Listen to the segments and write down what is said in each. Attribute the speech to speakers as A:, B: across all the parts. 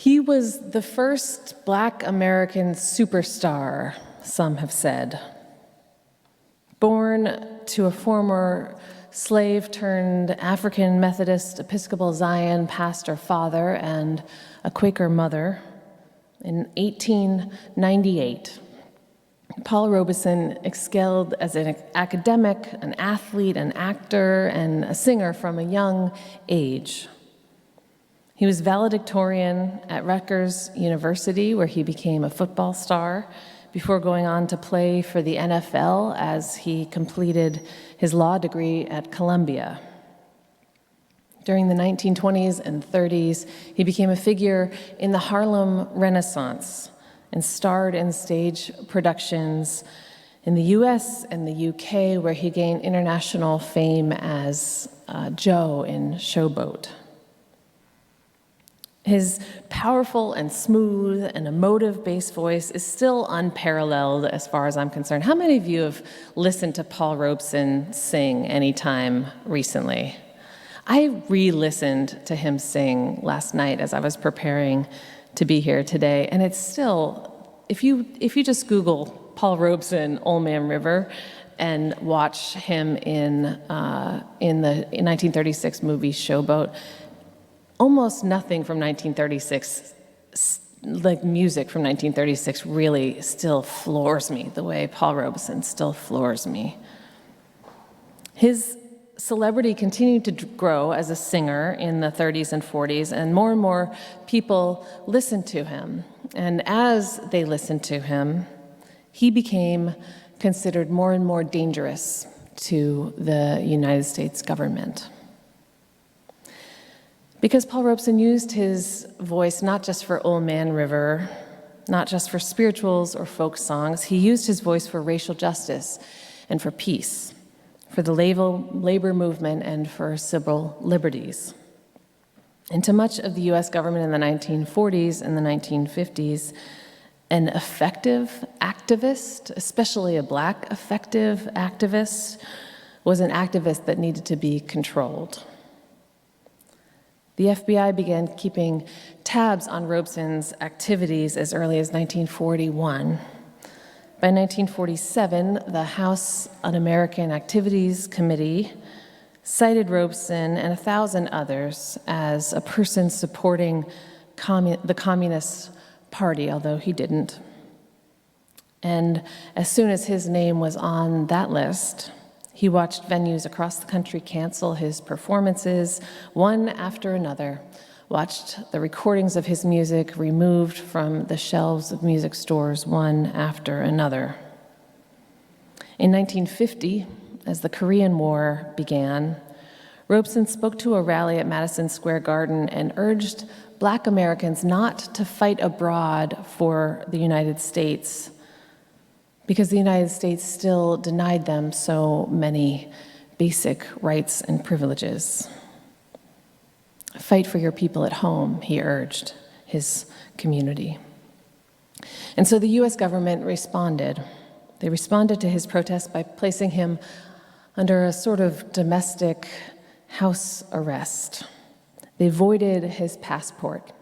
A: He was the first Black American superstar, some have said. Born to a former slave-turned-African Methodist Episcopal Zion pastor father and a Quaker mother, in 1898, Paul Robeson excelled as an academic, an athlete, an actor, and a singer from a young age. He was valedictorian at Rutgers University, where he became a football star, before going on to play for the NFL as he completed his law degree at Columbia. During the 1920s and 30s, he became a figure in the Harlem Renaissance and starred in stage productions in the US and the UK, where he gained international fame as Joe in Showboat. His powerful and smooth and emotive bass voice is still unparalleled as far as I'm concerned. How many of you have listened to Paul Robeson sing anytime recently? I re-listened to him sing last night as I was preparing to be here today, and it's still, if you just Google Paul Robeson, Old Man River, and watch him in the 1936 movie Showboat, almost nothing from 1936, like music from 1936, really still floors me the way Paul Robeson still floors me. His celebrity continued to grow as a singer in the 30s and 40s, and more people listened to him. And as they listened to him, he became considered more and more dangerous to the United States government. Because Paul Robeson used his voice not just for Old Man River, not just for spirituals or folk songs, he used his voice for racial justice and for peace, for the labor movement, and for civil liberties. And to much of the US government in the 1940s and the 1950s, an effective activist, especially a Black effective activist, was an activist that needed to be controlled. The FBI began keeping tabs on Robeson's activities as early as 1941. By 1947, the House Un-American Activities Committee cited Robeson and 1,000 others as a person supporting the Communist Party, although he didn't. And as soon as his name was on that list, he watched venues across the country cancel his performances, one after another, watched the recordings of his music removed from the shelves of music stores, one after another. In 1950, as the Korean War began, Robeson spoke to a rally at Madison Square Garden and urged Black Americans not to fight abroad for the United States, because the United States still denied them so many basic rights and privileges. Fight for your people at home, he urged his community. And so the US government responded. They responded to his protest by placing him under a sort of domestic house arrest. They voided his passport.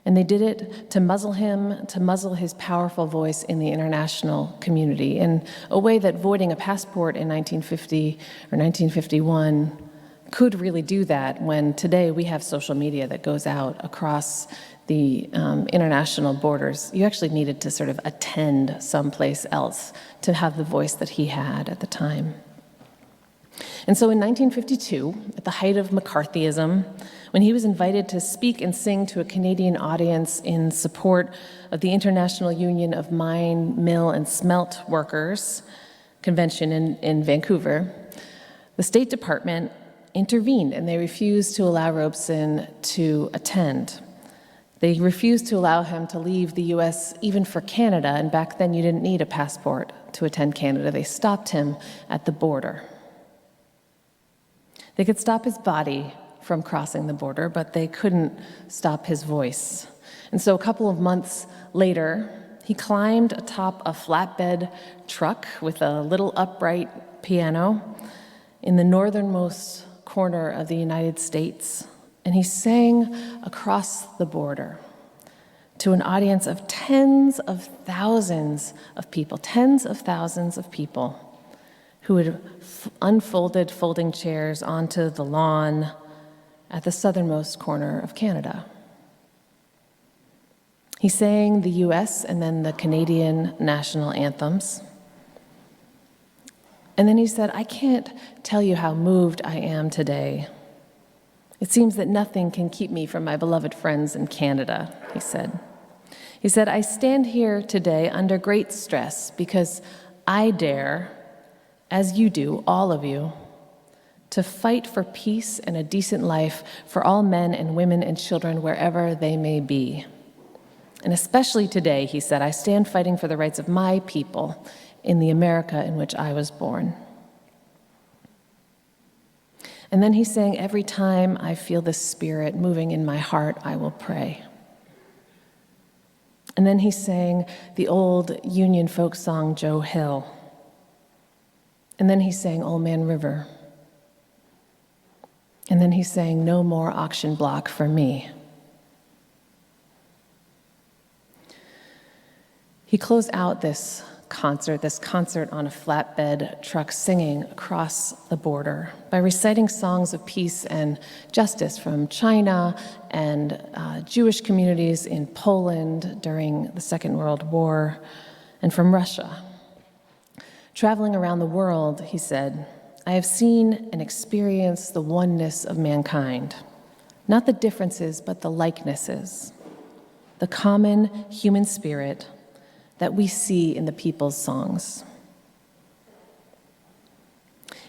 A: And they did it to muzzle him, to muzzle his powerful voice in the international community in a way that voiding a passport in 1950 or 1951 could really do that, when today we have social media that goes out across the international borders. You actually needed to sort of attend someplace else to have the voice that he had at the time. And so in 1952, at the height of McCarthyism, when he was invited to speak and sing to a Canadian audience in support of the International Union of Mine, Mill, and Smelt Workers convention in Vancouver, the State Department intervened and they refused to allow Robeson to attend. They refused to allow him to leave the US even for Canada, and back then you didn't need a passport to attend Canada. They stopped him at the border. They could stop his body from crossing the border, but they couldn't stop his voice. And so a couple of months later, he climbed atop a flatbed truck with a little upright piano in the northernmost corner of the United States, and he sang across the border. to an audience of tens of thousands of people who had unfolded folding chairs onto the lawn at the southernmost corner of Canada. He sang the US and then the Canadian national anthems. And then he said, "I can't tell you how moved I am today. It seems that nothing can keep me from my beloved friends in Canada," he said. He said, "I stand here today under great stress because I dare, as you do, all of you, to fight for peace and a decent life for all men and women and children wherever they may be. And especially today," he said, "I stand fighting for the rights of my people in the America in which I was born." And then he sang, "Every time I feel the Spirit moving in my heart, I will pray." And then he sang the old Union folk song, "Joe Hill." And then he sang "Old Man River." And then he sang "No More Auction Block for Me." He closed out this concert on a flatbed truck singing across the border by reciting songs of peace and justice from China and Jewish communities in Poland during the Second World War and from Russia. Traveling around the world, he said, "I have seen and experienced the oneness of mankind, not the differences, but the likenesses, the common human spirit that we see in the people's songs."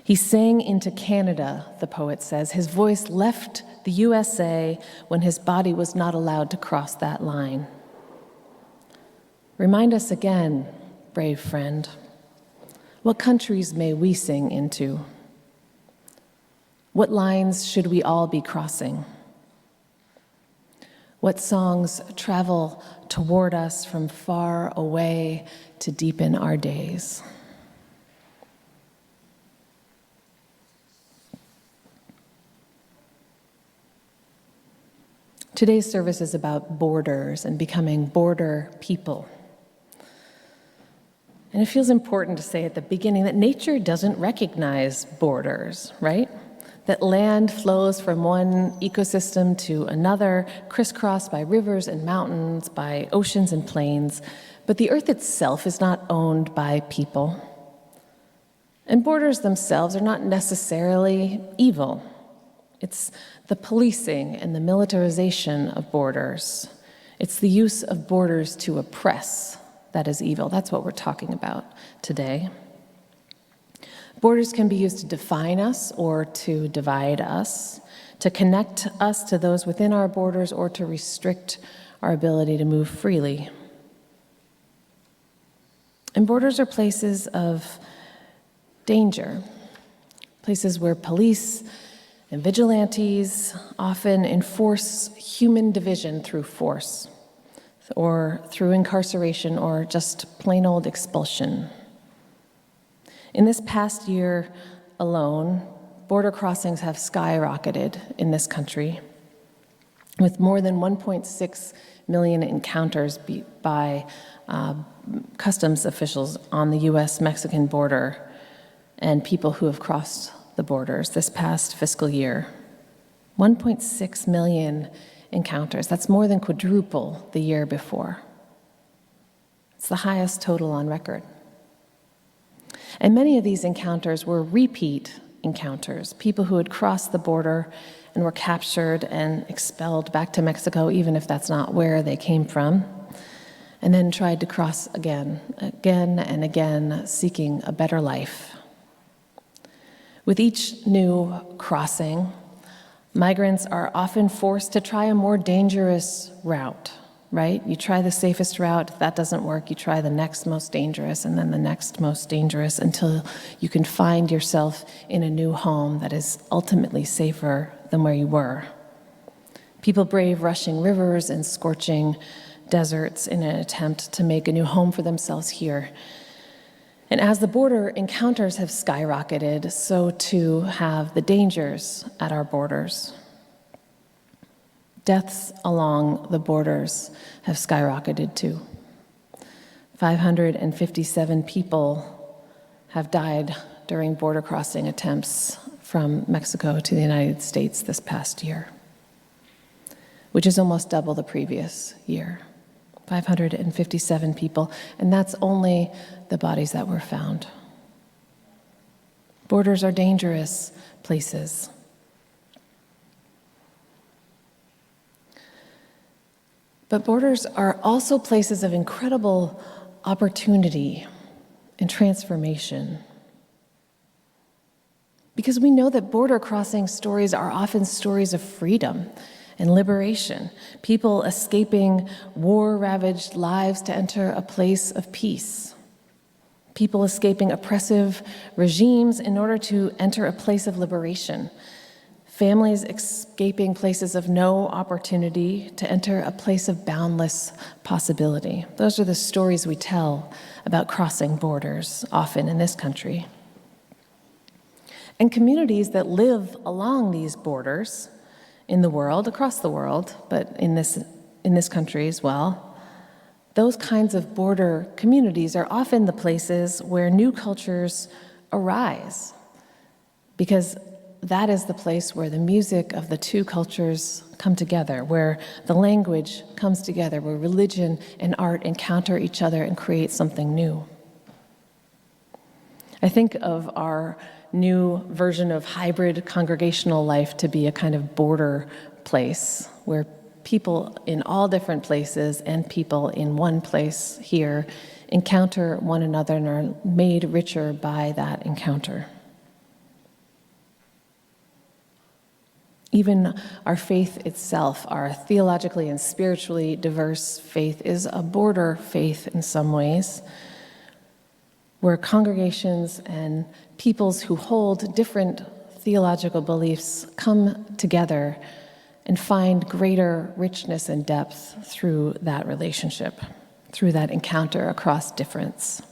A: He sang into Canada, the poet says. His voice left the USA when his body was not allowed to cross that line. Remind us again, brave friend, what countries may we sing into? What lines should we all be crossing? What songs travel toward us from far away to deepen our days? Today's service is about borders and becoming border people. And it feels important to say at the beginning that nature doesn't recognize borders, right? That land flows from one ecosystem to another, crisscrossed by rivers and mountains, by oceans and plains, but the earth itself is not owned by people. And borders themselves are not necessarily evil. It's the policing and the militarization of borders. It's the use of borders to oppress that is evil. That's what we're talking about today. Borders can be used to define us or to divide us, to connect us to those within our borders or to restrict our ability to move freely. And borders are places of danger, places where police and vigilantes often enforce human division through force or through incarceration or just plain old expulsion. In this past year alone, border crossings have skyrocketed in this country, with more than 1.6 million encounters by customs officials on the US-Mexican border and people who have crossed the borders this past fiscal year. 1.6 million encounters. That's more than quadruple the year before. It's the highest total on record. And many of these encounters were repeat encounters, people who had crossed the border and were captured and expelled back to Mexico, even if that's not where they came from, and then tried to cross again and again, seeking a better life. With each new crossing, migrants are often forced to try a more dangerous route, right? You try the safest route, if that doesn't work, you try the next most dangerous, and then the next most dangerous until you can find yourself in a new home that is ultimately safer than where you were. People brave rushing rivers and scorching deserts in an attempt to make a new home for themselves here. And as the border encounters have skyrocketed, so too have the dangers at our borders. Deaths along the borders have skyrocketed too. 557 people have died during border crossing attempts from Mexico to the United States this past year, which is almost double the previous year. 557 people, and that's only the bodies that were found. Borders are dangerous places. But borders are also places of incredible opportunity and transformation. Because we know that border crossing stories are often stories of freedom and liberation, people escaping war-ravaged lives to enter a place of peace, people escaping oppressive regimes in order to enter a place of liberation, families escaping places of no opportunity to enter a place of boundless possibility. Those are the stories we tell about crossing borders, often in this country. And communities that live along these borders in the world, across the world, but in this country as well, those kinds of border communities are often the places where new cultures arise, because that is the place where the music of the two cultures come together, where the language comes together, where religion and art encounter each other and create something new. I think of our new version of hybrid congregational life to be a kind of border place where people in all different places and people in one place here encounter one another and are made richer by that encounter. Even our faith itself, our theologically and spiritually diverse faith, is a border faith in some ways, where congregations and peoples who hold different theological beliefs come together and find greater richness and depth through that relationship, through that encounter across difference.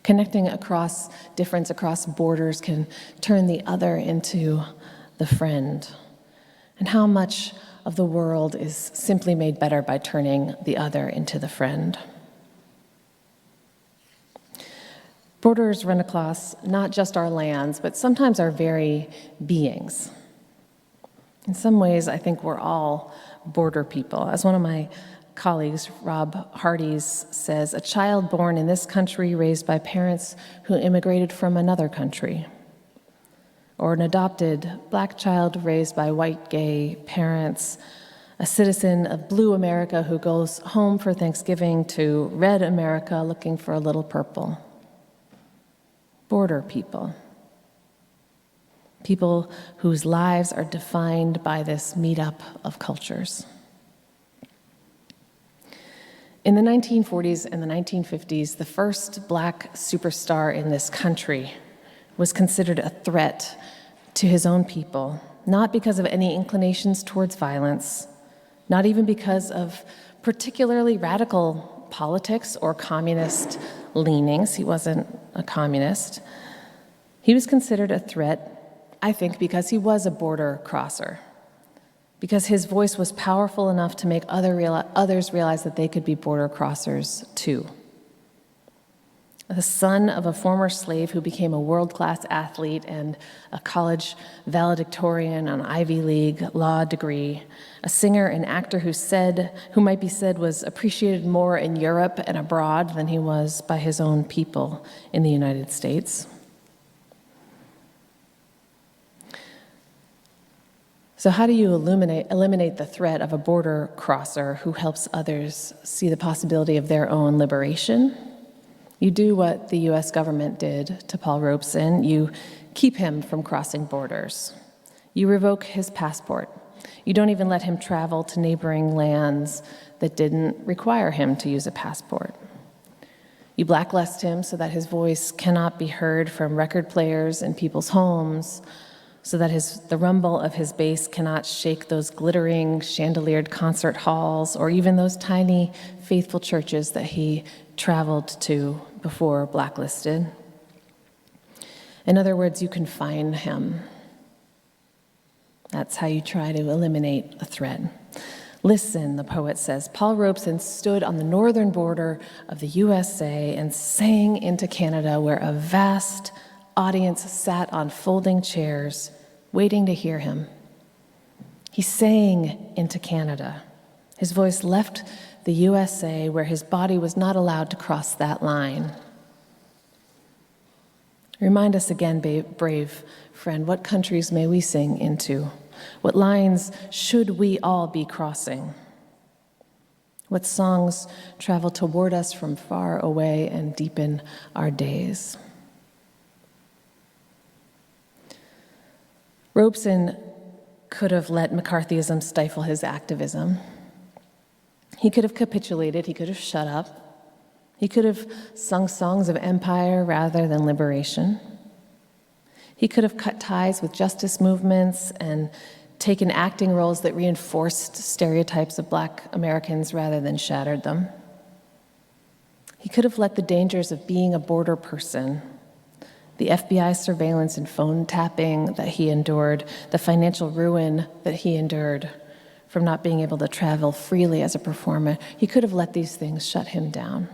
A: Connecting across difference, across borders, can turn the other into the friend. And how much of the world is simply made better by turning the other into the friend? Borders run across not just our lands, but sometimes our very beings. In some ways, I think we're all border people. As one of my colleagues, Rob Hardy's, says, a child born in this country raised by parents who immigrated from another country, or an adopted Black child raised by white gay parents, a citizen of blue America who goes home for Thanksgiving to red America looking for a little purple. Border people. People whose lives are defined by this meetup of cultures. In the 1940s and the 1950s, the first Black superstar in this country was considered a threat to his own people, not because of any inclinations towards violence, not even because of particularly radical politics or communist leanings. He wasn't a communist. He was considered a threat, I think, because he was a border crosser, because his voice was powerful enough to make others realize that they could be border crossers too. The son of a former slave who became a world-class athlete and a college valedictorian, an Ivy League law degree, a singer and actor who might be said was appreciated more in Europe and abroad than he was by his own people in the United States. So how do you eliminate the threat of a border crosser who helps others see the possibility of their own liberation? You do what the US government did to Paul Robeson. You keep him from crossing borders. You revoke his passport. You don't even let him travel to neighboring lands that didn't require him to use a passport. You blacklist him so that his voice cannot be heard from record players in people's homes, so that the rumble of his bass cannot shake those glittering, chandeliered concert halls or even those tiny, faithful churches that he traveled to before blacklisted. In other words, you confine him. That's how you try to eliminate a threat. Listen, the poet says, Paul Robeson stood on the northern border of the USA and sang into Canada, where a vast audience sat on folding chairs, waiting to hear him. He sang into Canada. His voice left the USA, where his body was not allowed to cross that line. Remind us again, brave friend, what countries may we sing into? What lines should we all be crossing? What songs travel toward us from far away and deepen our days? Robeson could have let McCarthyism stifle his activism. He could have capitulated, he could have shut up. He could have sung songs of empire rather than liberation. He could have cut ties with justice movements and taken acting roles that reinforced stereotypes of Black Americans rather than shattered them. He could have let the dangers of being a border person, the FBI surveillance and phone tapping that he endured, the financial ruin that he endured from not being able to travel freely as a performer, he could have let these things shut him down.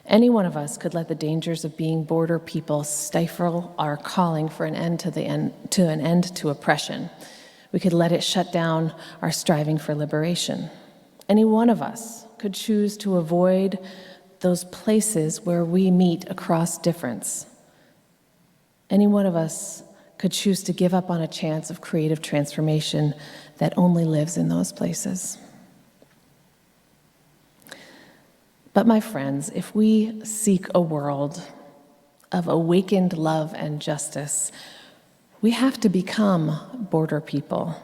A: Any one of us could let the dangers of being border people stifle our calling for an end to oppression. We could let it shut down our striving for liberation. Any one of us could choose to avoid those places where we meet across difference. Any one of us could choose to give up on a chance of creative transformation that only lives in those places. But my friends, if we seek a world of awakened love and justice, we have to become border people.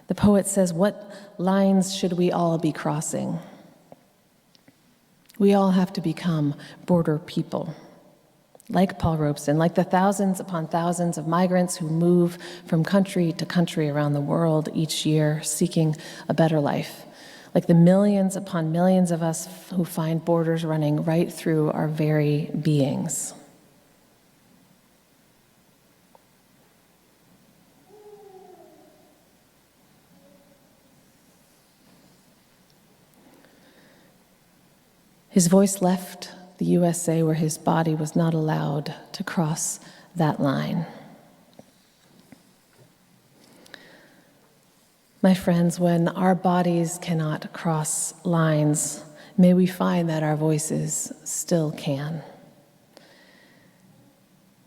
A: The poet says, what lines should we all be crossing? We all have to become border people. Like Paul Robeson, like the thousands upon thousands of migrants who move from country to country around the world each year seeking a better life. Like the millions upon millions of us who find borders running right through our very beings. His voice left the USA where his body was not allowed to cross that line. My friends, when our bodies cannot cross lines, may we find that our voices still can.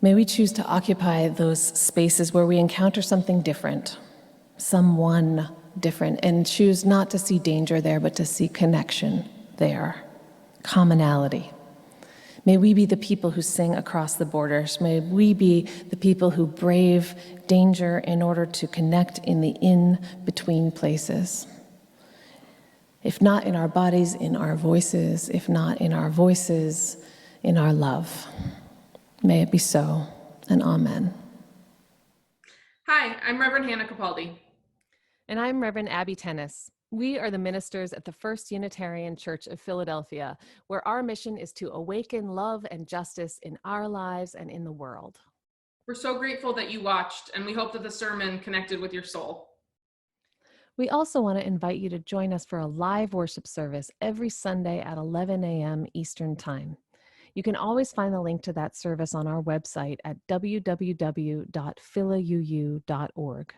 A: May we choose to occupy those spaces where we encounter something different, someone different, and choose not to see danger there, but to see connection there, commonality. May we be the people who sing across the borders. May we be the people who brave danger in order to connect in the in-between places. If not in our bodies, in our voices. If not in our voices, in our love. May it be so, and amen.
B: Hi, I'm Reverend Hannah Capaldi.
A: And I'm Reverend Abbey Tennis. We are the ministers at the First Unitarian Church of Philadelphia, where our mission is to awaken love and justice in our lives and in the world.
B: We're so grateful that you watched, and we hope that the sermon connected with your soul.
A: We also want to invite you to join us for a live worship service every Sunday at 11 a.m. Eastern Time. You can always find the link to that service on our website at www.philauu.org.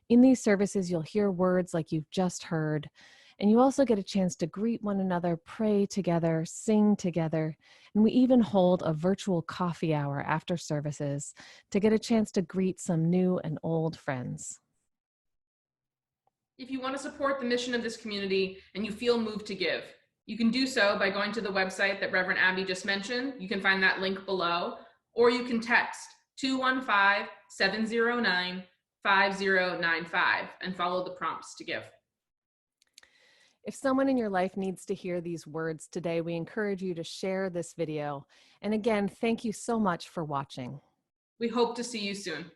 A: In these services, you'll hear words like you've just heard, and you also get a chance to greet one another, pray together, sing together, and we even hold a virtual coffee hour after services to get a chance to greet some new and old friends.
B: If you want to support the mission of this community and you feel moved to give, you can do so by going to the website that Reverend Abbey just mentioned. You can find that link below, or you can text 215-709-5095 and follow the prompts to give.
A: If someone in your life needs to hear these words today, we encourage you to share this video. And again, thank you so much for watching.
B: We hope to see you soon.